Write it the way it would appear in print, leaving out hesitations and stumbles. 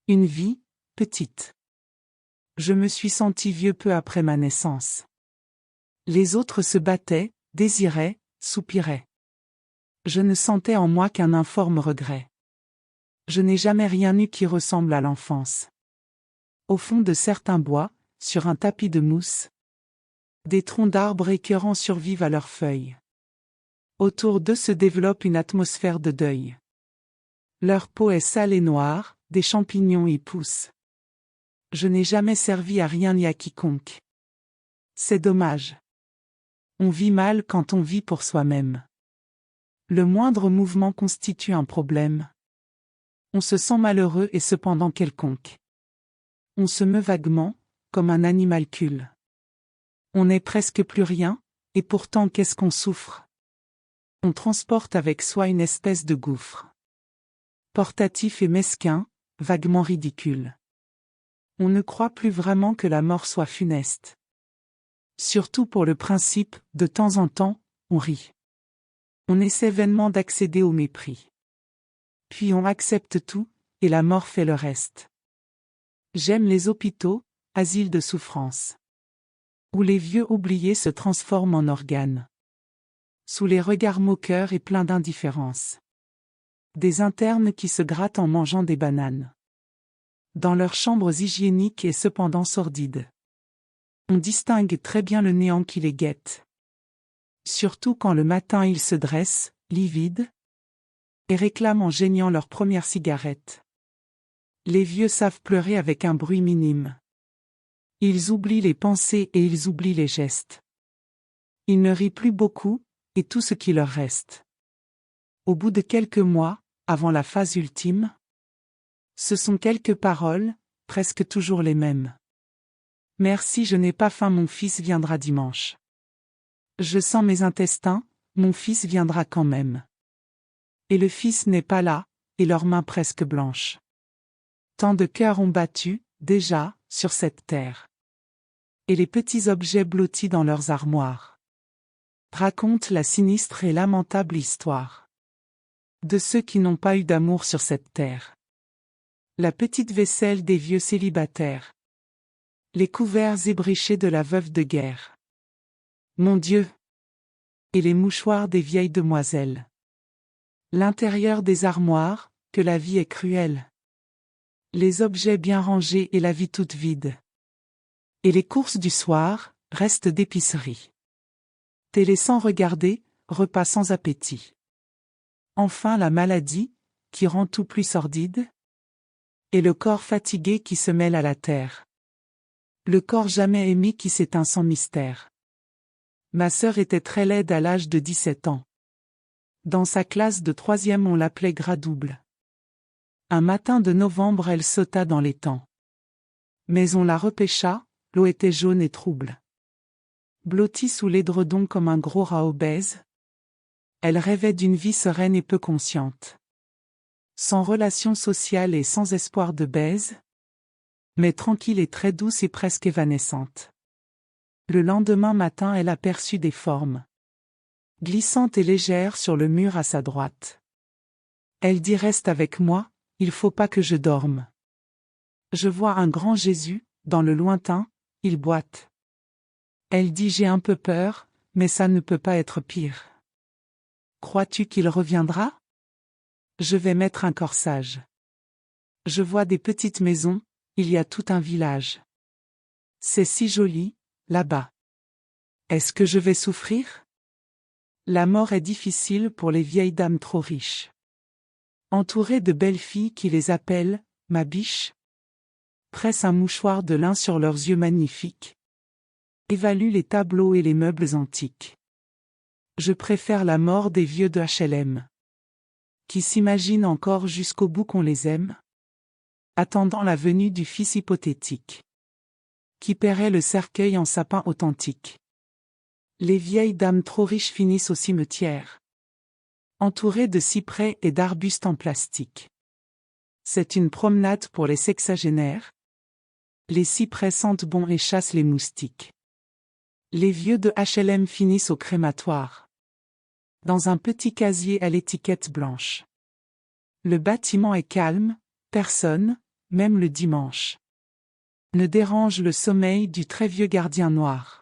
Une vie, petite. Je me suis senti vieux peu après ma naissance. Les autres se battaient, désiraient, soupiraient. Je ne sentais en moi qu'un informe regret. Je n'ai jamais rien eu qui ressemble à l'enfance. Au fond de certains bois, sur un tapis de mousse, des troncs d'arbres écœurants survivent à leurs feuilles. Autour d'eux se développe une atmosphère de deuil. Leur peau est sale et noire, des champignons y poussent. Je n'ai jamais servi à rien ni à quiconque. C'est dommage. On vit mal quand on vit pour soi-même. Le moindre mouvement constitue un problème. On se sent malheureux et cependant quelconque. On se meut vaguement, comme un animalcule. On n'est presque plus rien, et pourtant qu'est-ce qu'on souffre? On transporte avec soi une espèce de gouffre. Portatif et mesquin, vaguement ridicule. On ne croit plus vraiment que la mort soit funeste. Surtout pour le principe, de temps en temps, on rit. On essaie vainement d'accéder au mépris. Puis on accepte tout, et la mort fait le reste. J'aime les hôpitaux, asiles de souffrance. Où les vieux oubliés se transforment en organes. Sous les regards moqueurs et pleins d'indifférence. Des internes qui se grattent en mangeant des bananes. Dans leurs chambres hygiéniques et cependant sordides. On distingue très bien le néant qui les guette. Surtout quand le matin ils se dressent, livides, et réclament en geignant leur première cigarette. Les vieux savent pleurer avec un bruit minime. Ils oublient les pensées et ils oublient les gestes. Ils ne rient plus beaucoup, et tout ce qui leur reste. Au bout de quelques mois, avant la phase ultime, ce sont quelques paroles, presque toujours les mêmes. Merci, je n'ai pas faim, mon fils viendra dimanche. Je sens mes intestins, mon fils viendra quand même. Et le fils n'est pas là, et leurs mains presque blanches. Tant de cœurs ont battu, déjà, sur cette terre. Et les petits objets blottis dans leurs armoires racontent la sinistre et lamentable histoire de ceux qui n'ont pas eu d'amour sur cette terre. La petite vaisselle des vieux célibataires. Les couverts ébréchés de la veuve de guerre. Mon Dieu! Et les mouchoirs des vieilles demoiselles. L'intérieur des armoires, que la vie est cruelle. Les objets bien rangés et la vie toute vide. Et les courses du soir, restes d'épicerie. Télé sans regarder, repas sans appétit. Enfin la maladie, qui rend tout plus sordide. Et le corps fatigué qui se mêle à la terre. Le corps jamais aimé qui s'éteint sans mystère. Ma sœur était très laide à l'âge de 17 ans. Dans sa classe de 3e on l'appelait Gradouble. Un matin de novembre elle sauta dans l'étang. Mais on la repêcha, l'eau était jaune et trouble. Blottie sous l'édredon comme un gros rat obèse, elle rêvait d'une vie sereine et peu consciente. Sans relations sociales et sans espoir de baise, mais tranquille et très douce et presque évanescente. Le lendemain matin elle aperçut des formes glissantes et légères sur le mur à sa droite. Elle dit: reste avec moi, il faut pas que je dorme. Je vois un grand Jésus, dans le lointain, il boite. Elle dit: j'ai un peu peur, mais ça ne peut pas être pire. Crois-tu qu'il reviendra? Je vais mettre un corsage. Je vois des petites maisons, il y a tout un village. C'est si joli, là-bas. Est-ce que je vais souffrir? La mort est difficile pour les vieilles dames trop riches. Entourées de belles filles qui les appellent « ma biche », pressent un mouchoir de lin sur leurs yeux magnifiques, évaluent les tableaux et les meubles antiques. Je préfère la mort des vieux de HLM, qui s'imaginent encore jusqu'au bout qu'on les aime, attendant la venue du fils hypothétique, qui paierait le cercueil en sapin authentique. Les vieilles dames trop riches finissent au cimetière, entourées de cyprès et d'arbustes en plastique. C'est une promenade pour les sexagénaires. Les cyprès sentent bon et chassent les moustiques. Les vieux de HLM finissent au crématoire, dans un petit casier à l'étiquette blanche. Le bâtiment est calme, personne, même le dimanche. Ne dérange le sommeil du très vieux gardien noir.